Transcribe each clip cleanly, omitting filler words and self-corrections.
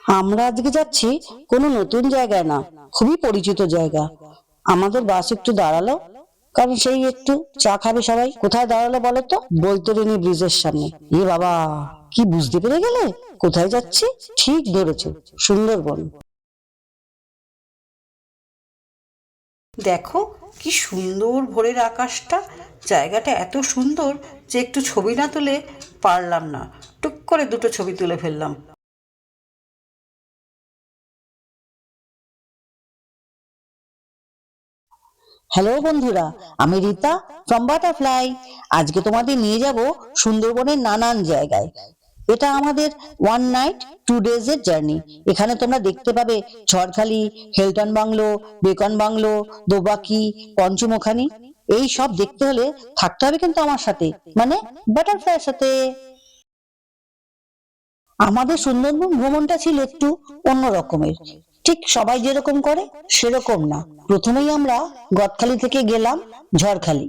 আমরা আজকে যাচ্ছি কোনো নতুন জায়গায় না, খুবই পরিচিত জায়গা। আমাদের বাস একটু দাঁড়ালো, কারণ সেই একটু চা খাবে সবাই। কোথায় দাঁড়ালো বলো তো? বৈতরণী ব্রিজের সামনে। এ বাবা, কি বুঝতে পেরে গেলে কোথায় যাচ্ছি? ঠিক ধরেছো, সুন্দরবন। দেখো কি সুন্দর ভোরের আকাশটা। জায়গাটা এত সুন্দর যে একটু ছবি না তুলে পারলাম না। টুক করে দুটো ছবি তুলে ফেললাম। হ্যালো বন্ধুরা, আমি রীতা ফ্রম বাটারফ্লাই। আজকে তোমাদের নিয়ে যাব সুন্দরবনের নানান জায়গায়। এটা আমাদের 1 নাইট 2 ডেজ এর জার্নি। এখানে তোমরা দেখতে পাবে ঝড়খালি, হেলটন বাংলো, বেকন বাংলো, দোবাকি, পঞ্চমুখানি। এই সব দেখতে হলে থাকতে হবে কিন্তু আমার সাথে, মানে বাটারফ্লাইয়ের সাথে। আমাদের সুন্দরবন ভ্রমণটা ছিল একটু অন্য রকমের। ঠিক সবাই যেরকম করে সেরকম না। প্রথমেই আমরা গদখালি থেকে গেলাম ঝড়খালি।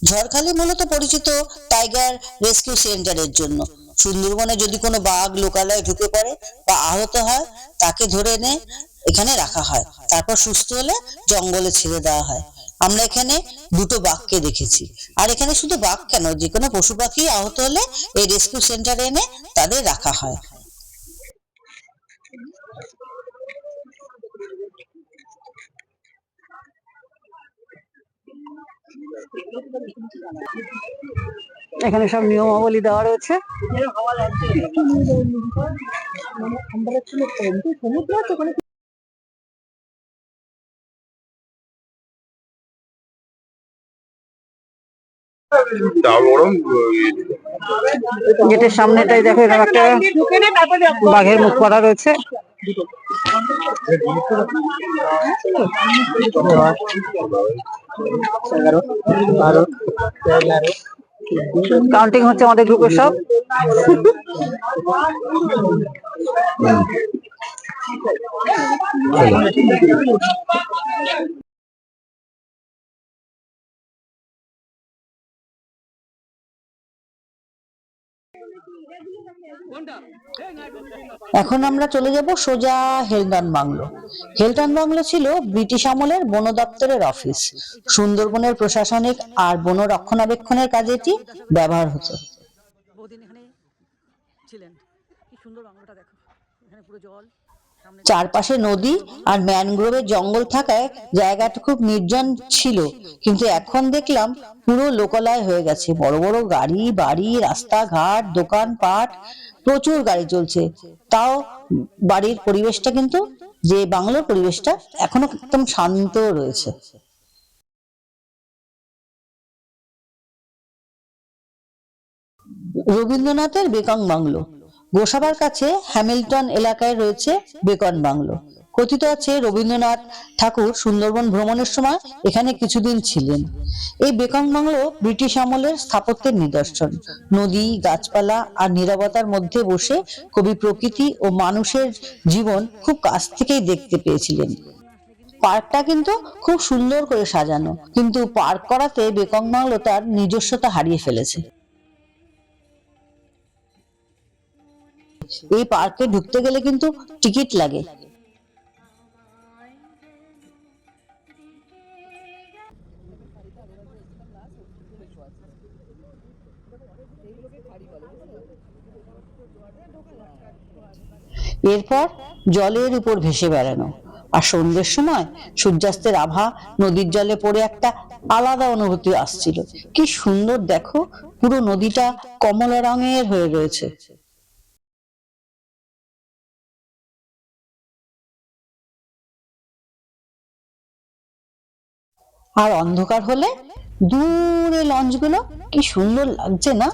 ঝড়খালি মূলত পরিচিত টাইগার রেস্কিউ সেন্টারের জন্য। সুন্দরবনে যদি কোনো বাঘ লোকালয়ে ঢুকে পড়ে বা আহত হয়, তাকে ধরে এনে এখানে রাখা হয়, তারপর সুস্থ হলে জঙ্গলে ছেড়ে দেওয়া হয়। আমরা এখানে দুটো বাঘকে দেখেছি। আর এখানে শুধু বাঘ কেন, যে কোনো পশু পাখি আহত হলে এই রেস্কিউ সেন্টারে এনে তাদের রাখা হয়। এখানে সব নিয়মাবলী দেওয়া রয়েছে। গেটের সামনেটাই দেখো, এরকম একটা বাঘের মুখ করা রয়েছে। কাউন্টিং হচ্ছে আমাদের গ্রুপের সব। এখন আমরা চলে যাব সোজা হেলটন বাংলো। হেলটন বাংলো ছিল ব্রিটিশ আমলের বন দপ্তরের অফিস। সুন্দরবনের প্রশাসনিক আর বন রক্ষণাবেক্ষণের কাজে এটি ব্যবহার হতো। চারপাশে নদী আর ম্যানগ্রোভের জঙ্গল থাকায় জায়গাটা খুব নির্জন ছিল, কিন্তু এখন দেখলাম পুরো লোকালয় হয়ে গেছে। বড় বড় গাড়ি, বাড়ি, রাস্তাঘাট, দোকানপাট, প্রচুর গাড়ি চলছে। তাও বাড়ির পরিবেশটা কিন্তু, যে বাংলোর পরিবেশটা, এখনো একদম শান্ত রয়েছে। রবীন্দ্রনাথের বেকন বাংলো। গোসাবার কাছে হ্যামিল্টন এলাকায় রয়েছে বেকন বাংলো। কথিত আছে রবীন্দ্রনাথ ঠাকুর সুন্দরবন ভ্রমণের সময় এখানে কিছুদিন ছিলেন। এই বেকন বাংলো ব্রিটিশ আমলের স্থাপত্যের নিদর্শন। নদী, গাছপালা আর নীরবতার মধ্যে বসে কবি প্রকৃতি ও মানুষের জীবন খুব কাছ থেকেই দেখতে পেয়েছিলেন। পার্কটা কিন্তু খুব সুন্দর করে সাজানো, কিন্তু পার্ক করাতে বেকন বাংলো তার নিজস্বতা হারিয়ে ফেলেছে। এই পার্কে ঢুকতে গেলে কিন্তু টিকিট লাগে। এরপর জলের উপর ভেসে বেড়ানো, আর সন্ধ্যের সময় সূর্যাস্তের আভা নদীর জলে পড়ে একটা আলাদা অনুভূতি আসছিল। কি সুন্দর দেখো, পুরো নদীটা কমলা রঙের হয়ে রয়েছে। আর অন্ধকার হলে দূরে লঞ্চগুলো কি সুন্দর লাগছে না?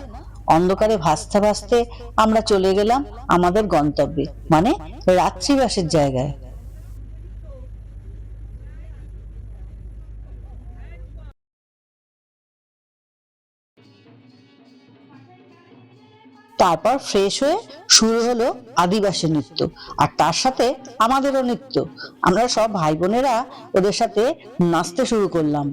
অন্ধকারে ভাসতে ভাসতে আমরা চলে গেলাম আমাদের গন্তব্যে, মানে রাত্রিবাসের জায়গায়। তারপর ফ্রেশ হয়ে শুরু হলো আদিবাসী নৃত্য, আর তার সাথে আমাদেরও নৃত্য। আমরা সব ভাই বোনেরা ওদের সাথে নাচতে শুরু করলাম।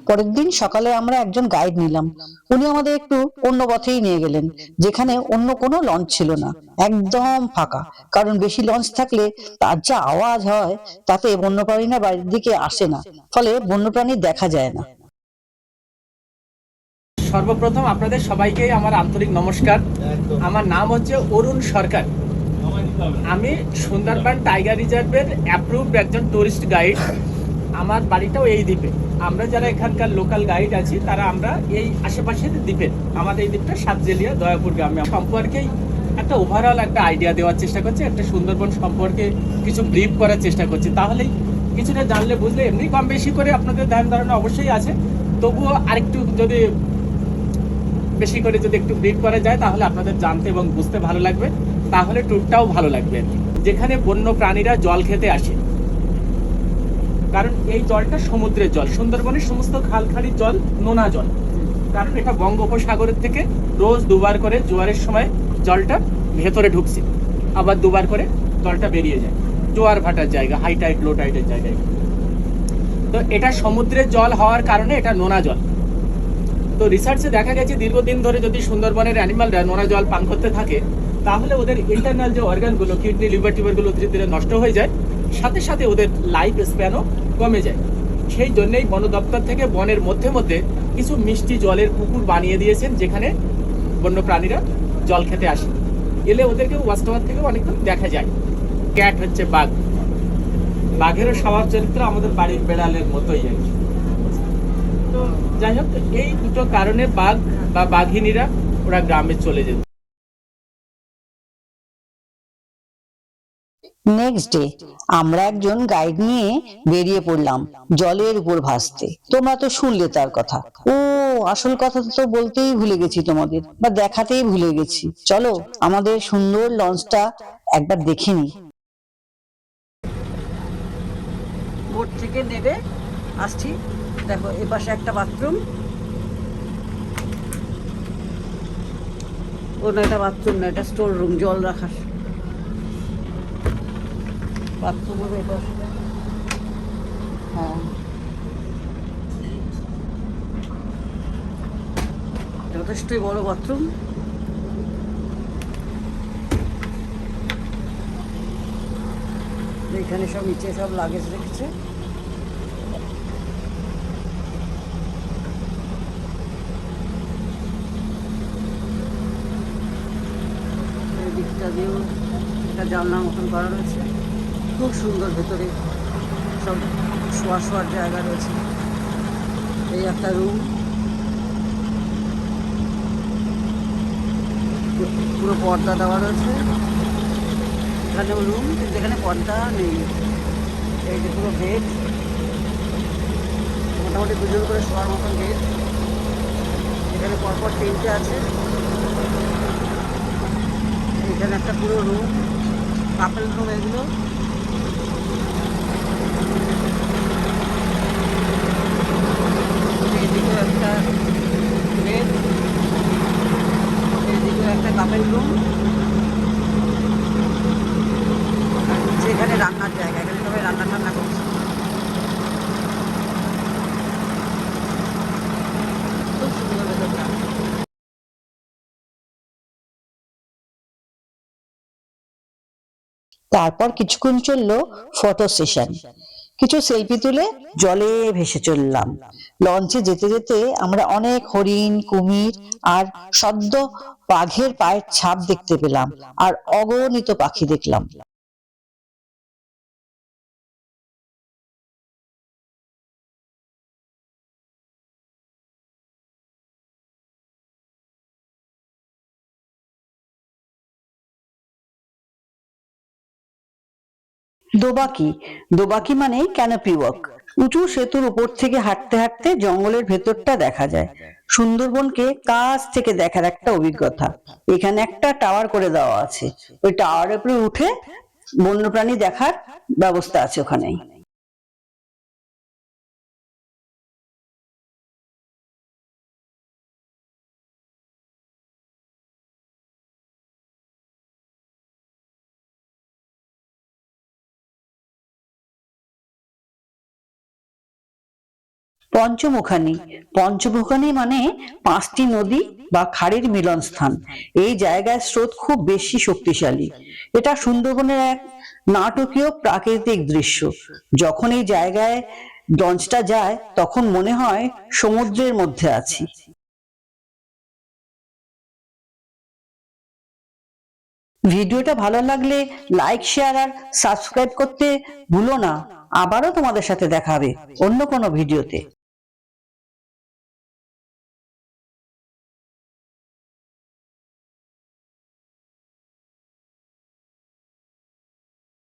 পরের দিন সকালে আমরা একজন গাইড নিলাম। উনি আমাদের একটু অন্য পথেই নিয়ে গেলেন, যেখানে অন্য কোনো লঞ্চ ছিল না, একদম ফাঁকা। কারণ বেশি লঞ্চ থাকলে তার যা আওয়াজ হয়, তাতে বন্যপ্রাণীরা বাড়ির দিকে আসে না, ফলে বন্যপ্রাণী দেখা যায় না। সর্বপ্রথম আপনাদের সবাইকে আমার আন্তরিক নমস্কার। আমার নাম হচ্ছে অরুণ সরকার। আমি সুন্দরবন টাইগার রিজার্ভের অ্যাপ্রুভড একজন টুরিস্ট গাইড। আমার বাড়িটাও এই দ্বীপে। আমরা যারা এখানকার লোকাল গাইড আছি তারা আমরা এই আশেপাশের দ্বীপের, আমাদের এই দ্বীপটা সাতজেলিয়া দয়াপুর গ্রামে সম্পর্কেই একটা ওভারঅল একটা আইডিয়া দেওয়ার চেষ্টা করছি, একটা সুন্দরবন সম্পর্কে কিছু ব্রিফ করার চেষ্টা করছি। তাহলেই কিছুটা জানলে বুঝলে, এমনি কম বেশি করে আপনাদের ধ্যান ধারণা অবশ্যই আছে, তবুও আরেকটু যদি বেশি করে যদি একটু ব্রিফ করা যায় তাহলে আপনাদের জানতে এবং বুঝতে ভালো লাগবে, তাহলে ট্যুরটাও ভালো লাগবে। যেখানে বন্য প্রাণীরা জল খেতে আসে, কারণ এই জলটা সমুদ্রের জল, সুন্দরবনের সমস্ত খালখালির জল নোনা জল, কারণ এটা বঙ্গোপসাগরের থেকে রোজ দুবার করে জোয়ারের সময় জলটা ভেতরে ঢুকছে, আবার দুবার করে জলটা বেরিয়ে যায়, জোয়ার ভাটার জায়গা, হাই টাইড লো টাইডের জায়গায়। তো এটা সমুদ্রের জল হওয়ার কারণে এটা নোনা জল। তো রিসার্চে দেখা গেছে দীর্ঘদিন ধরে যদি সুন্দরবনের অ্যানিমালরা নোনা জল পান করতে থাকে, তাহলে ওদের ইন্টারনাল যে অর্গানগুলো, কিডনি লিভার টিভারগুলো ধীরে ধীরে নষ্ট হয়ে যায়, সাথে সাথে ওদের লাইফ স্প্যানও কমে যায়। সেই জন্যই বন দপ্তর থেকে বনের মধ্যে মধ্যে কিছু মিষ্টি জলের পুকুর বানিয়ে দিয়েছেন, যেখানে বন্য প্রাণীরা জল খেতে আসে। এলে ওদেরকে ওয়াচ টাওয়ার থেকে অনেকক্ষণ দেখা যায়। ক্যাট হচ্ছে বাঘ, বাঘেরও স্বভাব চরিত্র আমাদের বাড়ির বেড়ালের মতোই আর কি। তো যাই হোক, এই দুটো কারণে বাঘ বা বাঘিনীরা ওরা গ্রামে চলে যেত। নেক্সট ডে আমরা একজন গাইড নিয়ে বেরিয়ে পড়লাম জলের উপর ভাসতে। তোমরা তো শুনলে তার কথা। ও, আসল কথা তো বলতেই ভুলে গেছি তোমাদের, বা দেখাতেই ভুলে গেছি। চলো আমাদের সুন্দর লঞ্চটা একবার দেখে নি। বোট থেকে নেবে আসছি, দেখো এপাশে একটা বাথরুম, ও না এটা বাথরুম না, এটা স্টোর রুম, জল রাখার বাথরুম হবে এপাশে। হ্যাঁ, যথেষ্টই বড় বাথরুম। এখানে সব নিচে সব লাগেজ রেখেছে। এই দিকটা দিয়েও একটা জানলার মতন করা রয়েছে, খুব সুন্দর। ভেতরে সব শোয়ার জায়গা রয়েছে। এই একটা রুম, পুরো পর্দা দেওয়া রয়েছে। এখানে রুম, কিন্তু এখানে পর্দা নেই। এই যে পুরো বেড, মোটামুটি দুজন করে শোয়ার মতন বেড। এখানে পরপর তিনটে আছে। এখানে একটা পুরো রুম, কাপেল রুম এগুলো। এইদিকেও একটা বেড, এইদিকেও একটা কাপেল রুম। আর নিচে এখানে রান্নার জায়গা, এখানে সবাই রান্না টান্না করছে। খুব সুন্দর ভেতরটা। তারপর কিছুক্ষণ চললো ফটো সেশন। কিছু সেলফি তুলে জলে ভেসে চললাম। লঞ্চে যেতে যেতে আমরা অনেক হরিণ, কুমির আর সদ্য বাঘের পায়ের ছাপ দেখতে পেলাম, আর অগণিত পাখি দেখলাম। দোবাকি, দোবাকি মানে ক্যানোপি ওয়াক। উঁচু সেতুর উপর থেকে হাঁটতে হাঁটতে জঙ্গলের ভেতরটা দেখা যায়। সুন্দরবনকে কাছ থেকে দেখার একটা অভিজ্ঞতা। এখানে একটা টাওয়ার করে দেওয়া আছে, ওই টাওয়ারের উপরে উঠে বন্যপ্রাণী দেখার ব্যবস্থা আছে ওখানেই। পঞ্চমুখানি, পঞ্চমুখানি মানে 5টি নদী বা খাড়ির মিলন স্থান। এই জায়গায় স্রোত খুব বেশি শক্তিশালী। এটা সুন্দরবনের এক নাটকীয় প্রাকৃতিক দৃশ্য। যখন এই জায়গায় লঞ্চটা যায় তখন মনে হয় সমুদ্রের মধ্যে আছি। ভিডিওটা ভালো লাগলে লাইক, শেয়ার আর সাবস্ক্রাইব করতে ভুলো না। আবারও তোমাদের সাথে দেখা হবে অন্য কোনো ভিডিওতে।